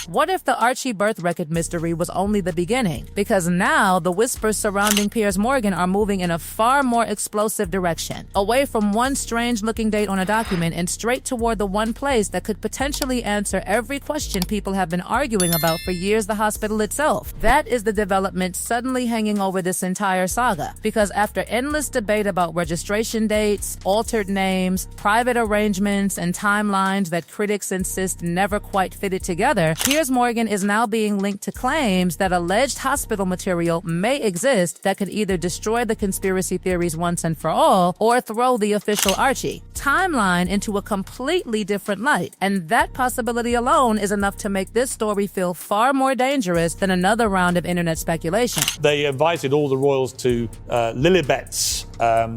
What if the Archie birth record mystery was only the beginning? Because now the whispers surrounding Piers Morgan are moving in a far more explosive direction, away from one strange-looking date on a document and straight toward the one place that could potentially answer every question people have been arguing about for years: the hospital itself. That is the development suddenly hanging over this entire saga, because after endless debate about registration dates, altered names, private arrangements, and timelines that critics insist never quite fitted together, Piers Morgan is now being linked to claims that alleged hospital material may exist that could either destroy the conspiracy theories once and for all, or throw the official Archie timeline into a completely different light. And that possibility alone is enough to make this story feel far more dangerous than another round of internet speculation. They invited all the royals to Lilibet's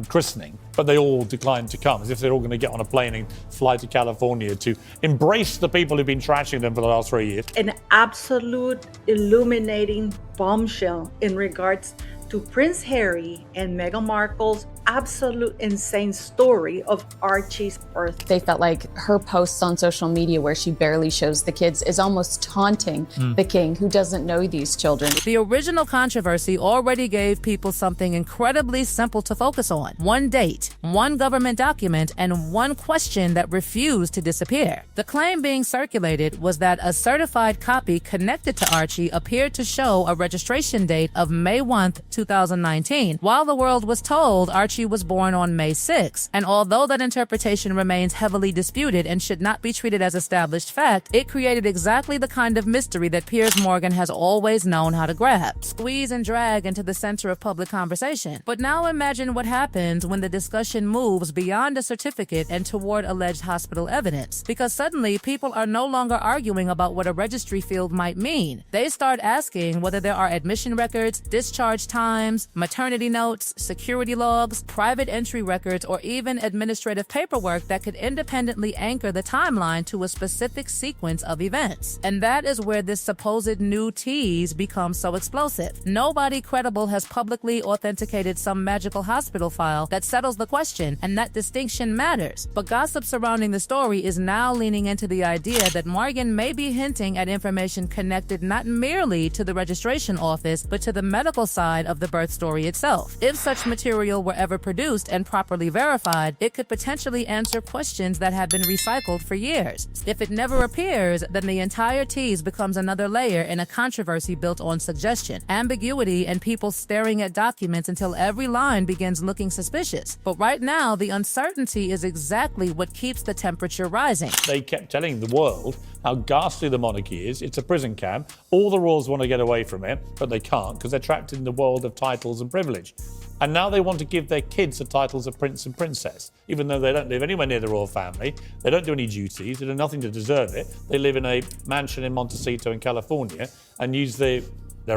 christening, but they all declined to come, as if they're all going to get on a plane and fly to California to embrace the people who've been trashing them for the last 3 years. An absolute illuminating bombshell in regards to Prince Harry and Meghan Markle's absolute insane story of Archie's birth. They felt like her posts on social media where she barely shows the kids is almost taunting the king, who doesn't know these children. The original controversy already gave people something incredibly simple to focus on: one date, one government document, and one question that refused to disappear. The claim being circulated was that a certified copy connected to Archie appeared to show a registration date of May 1st, 2019, while the world was told Archie was born on May 6th. And although that interpretation remains heavily disputed and should not be treated as established fact, it created exactly the kind of mystery that Piers Morgan has always known how to grab, squeeze and drag into the center of public conversation. But now imagine what happens when the discussion moves beyond a certificate and toward alleged hospital evidence, because suddenly people are no longer arguing about what a registry field might mean. They start asking whether there are admission records, discharge times, maternity notes, security logs, private entry records, or even administrative paperwork that could independently anchor the timeline to a specific sequence of events. And that is where this supposed new tease becomes so explosive. Nobody credible has publicly authenticated some magical hospital file that settles the question, and that distinction matters. But gossip surrounding the story is now leaning into the idea that Morgan may be hinting at information connected not merely to the registration office, but to the medical side of the birth story itself. If such material were ever produced and properly verified, it could potentially answer questions that have been recycled for years. If it never appears, then the entire tease becomes another layer in a controversy built on suggestion, ambiguity, and people staring at documents until every line begins looking suspicious. But right now, the uncertainty is exactly what keeps the temperature rising. They kept telling the world how ghastly the monarchy is. It's a prison camp. All the royals want to get away from it, but they can't because they're trapped in the world of titles and privilege. And now they want to give their kids the titles of prince and princess, even though they don't live anywhere near the royal family. They don't do any duties. They do nothing to deserve it. They live in a mansion in Montecito in California and use their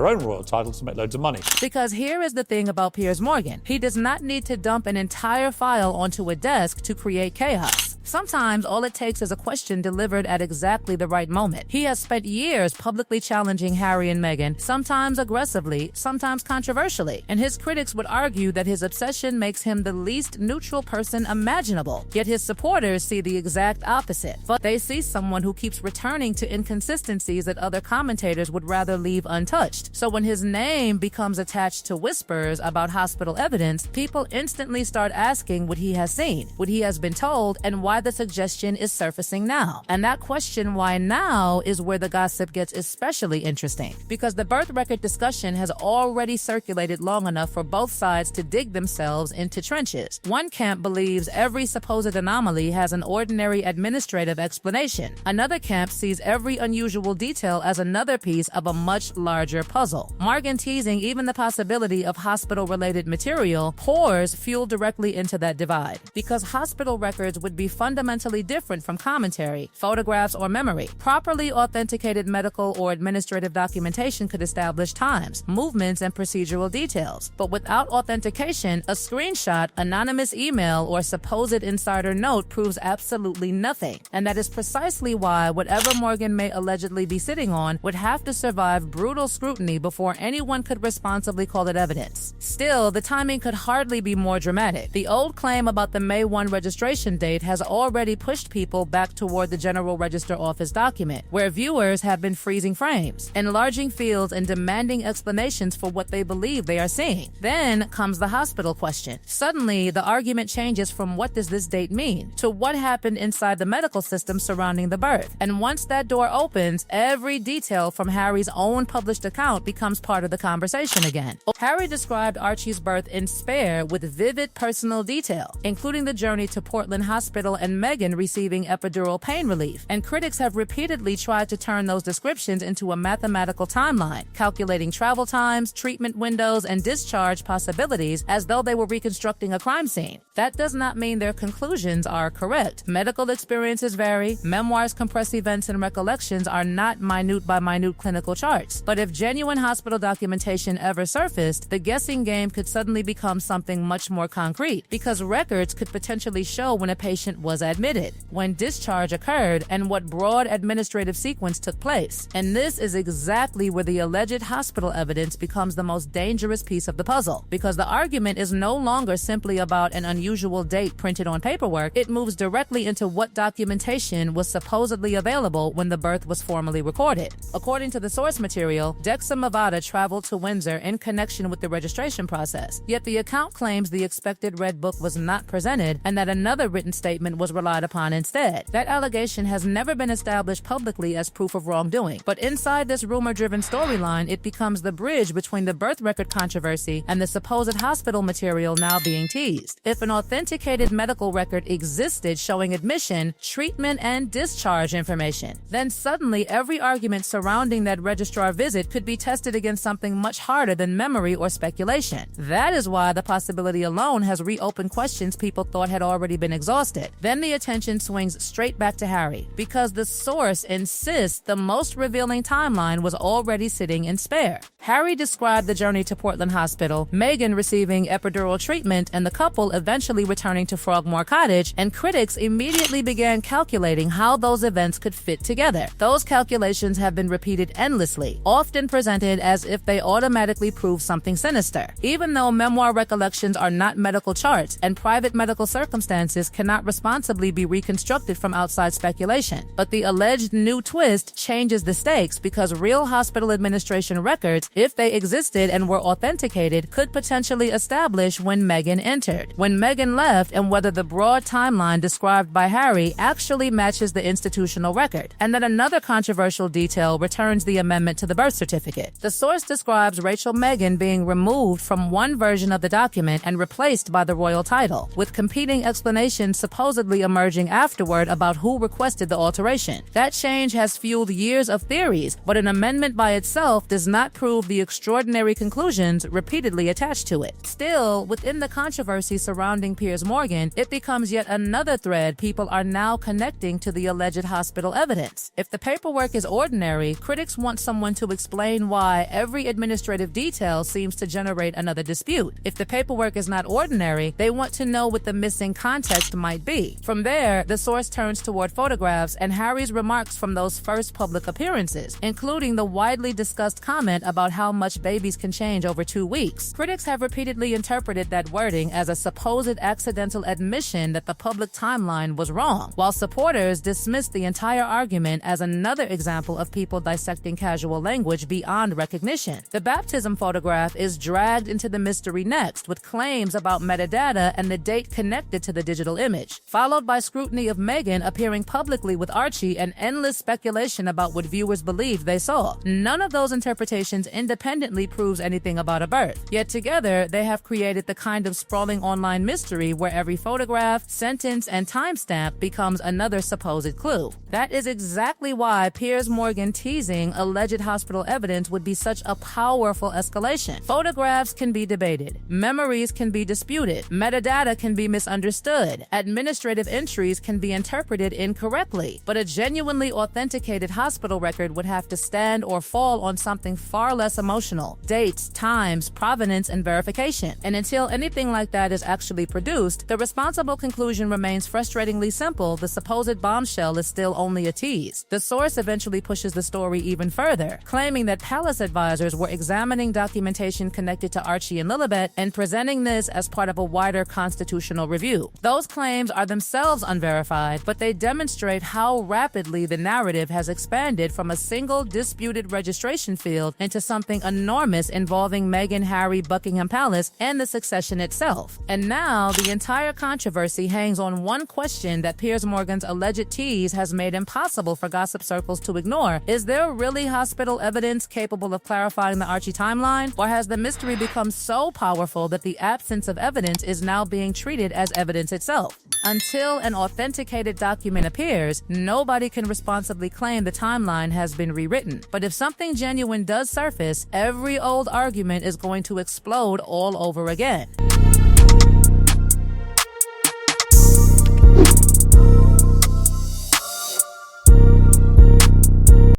own royal titles to make loads of money. Because here is the thing about Piers Morgan. He does not need to dump an entire file onto a desk to create chaos. Sometimes all it takes is a question delivered at exactly the right moment. He has spent years publicly challenging Harry and Meghan, sometimes aggressively, sometimes controversially, and his critics would argue that his obsession makes him the least neutral person imaginable. Yet his supporters see the exact opposite. But they see someone who keeps returning to inconsistencies that other commentators would rather leave untouched. So when his name becomes attached to whispers about hospital evidence, people instantly start asking what he has seen, what he has been told, and why the suggestion is surfacing now. And that question, why now, is where the gossip gets especially interesting, because the birth record discussion has already circulated long enough for both sides to dig themselves into trenches. One camp believes every supposed anomaly has an ordinary administrative explanation. Another camp sees every unusual detail as another piece of a much larger puzzle. Morgan teasing even the possibility of hospital-related material pours fuel directly into that divide, because hospital records would be fundamentally different from commentary, photographs, or memory. Properly authenticated medical or administrative documentation could establish times, movements, and procedural details. But without authentication, a screenshot, anonymous email, or supposed insider note proves absolutely nothing. And that is precisely why whatever Morgan may allegedly be sitting on would have to survive brutal scrutiny before anyone could responsibly call it evidence. Still, the timing could hardly be more dramatic. The old claim about the May 1 registration date has already pushed people back toward the General Register Office document, where viewers have been freezing frames, enlarging fields, and demanding explanations for what they believe they are seeing. Then comes the hospital question. Suddenly, the argument changes from what does this date mean to what happened inside the medical system surrounding the birth. And once that door opens, every detail from Harry's own published account becomes part of the conversation again. Harry described Archie's birth in spare with vivid personal detail, including the journey to Portland Hospital and Meghan receiving epidural pain relief. And critics have repeatedly tried to turn those descriptions into a mathematical timeline, calculating travel times, treatment windows, and discharge possibilities as though they were reconstructing a crime scene. That does not mean their conclusions are correct. Medical experiences vary. Memoirs compress events and recollections are not minute by minute clinical charts. But if genuine hospital documentation ever surfaced, the guessing game could suddenly become something much more concrete, because records could potentially show when a patient was admitted, when discharge occurred, and what broad administrative sequence took place. And this is exactly where the alleged hospital evidence becomes the most dangerous piece of the puzzle, because the argument is no longer simply about an unusual date printed on paperwork. It moves directly into what documentation was supposedly available when the birth was formally recorded. According to the source material, Dexa Mavada traveled to Windsor in connection with the registration process, yet the account claims the expected Red Book was not presented and that another written statement was relied upon instead. That allegation has never been established publicly as proof of wrongdoing, but inside this rumor-driven storyline, it becomes the bridge between the birth record controversy and the supposed hospital material now being teased. If an authenticated medical record existed showing admission, treatment, and discharge information, then suddenly every argument surrounding that registrar visit could be tested against something much harder than memory or speculation. That is why the possibility alone has reopened questions people thought had already been exhausted. Then the attention swings straight back to Harry, because the source insists the most revealing timeline was already sitting in spare. Harry described the journey to Portland Hospital, Meghan receiving epidural treatment, and the couple eventually returning to Frogmore Cottage, and critics immediately began calculating how those events could fit together. Those calculations have been repeated endlessly, often presented as if they automatically prove something sinister. Even though memoir recollections are not medical charts and private medical circumstances cannot responsibly be reconstructed from outside speculation. But the alleged new twist changes the stakes, because real hospital administration records, if they existed and were authenticated, could potentially establish when Meghan entered, when Meghan left, and whether the broad timeline described by Harry actually matches the institutional record. And then another controversial detail returns the amendment to the birth certificate. The source describes Rachel Meghan being removed from one version of the document and replaced by the royal title, with competing explanations supposedly emerging afterward about who requested the alteration. That change has fueled years of theories, but an amendment by itself does not prove the extraordinary conclusions repeatedly attached to it. Still, within the controversy surrounding Piers Morgan, it becomes yet another thread people are now connecting to the alleged hospital evidence. If the paperwork is ordinary, critics want someone to explain why every administrative detail seems to generate another dispute. If the paperwork is not ordinary, they want to know what the missing context might be. From there, the source turns toward photographs and Harry's remarks from those first public appearances, including the widely discussed comment about how much babies can change over 2 weeks. Critics have repeatedly interpreted that wording as a supposed accidental admission that the public timeline was wrong, while supporters dismissed the entire argument as another example of people dissecting casual language beyond recognition. The baptism photograph is dragged into the mystery next, with claims about metadata and the date connected to the digital image, followed by scrutiny of Meghan appearing publicly with Archie and endless speculation about what viewers believed they saw. None of those interpretations independently proves anything about a birth, yet together they have created the kind of sprawling online mystery where every photograph, sentence, and timestamp becomes another supposed clue. That is exactly why Piers Morgan teasing alleged hospital evidence would be such a powerful escalation. Photographs can be debated, memories can be disputed, metadata can be misunderstood, administrative entries can be interpreted incorrectly, but a genuinely authenticated hospital record would have to stand or fall on something far less emotional: dates, times, provenance, and verification. And until anything like that is actually produced, the responsible conclusion remains frustratingly simple: the supposed bombshell is still only a tease. The source eventually pushes the story even further, claiming that palace advisors were examining documentation connected to Archie and Lilibet and presenting this as part of a wider constitutional review. Those claims are themselves themselves unverified, but they demonstrate how rapidly the narrative has expanded from a single disputed registration field into something enormous involving Meghan, Harry, Buckingham Palace, and the succession itself. And now the entire controversy hangs on one question that Piers Morgan's alleged tease has made impossible for gossip circles to ignore. Is there really hospital evidence capable of clarifying the Archie timeline? Or has the mystery become so powerful that the absence of evidence is now being treated as evidence itself? Until an authenticated document appears, nobody can responsibly claim the timeline has been rewritten. But if something genuine does surface, every old argument is going to explode all over again.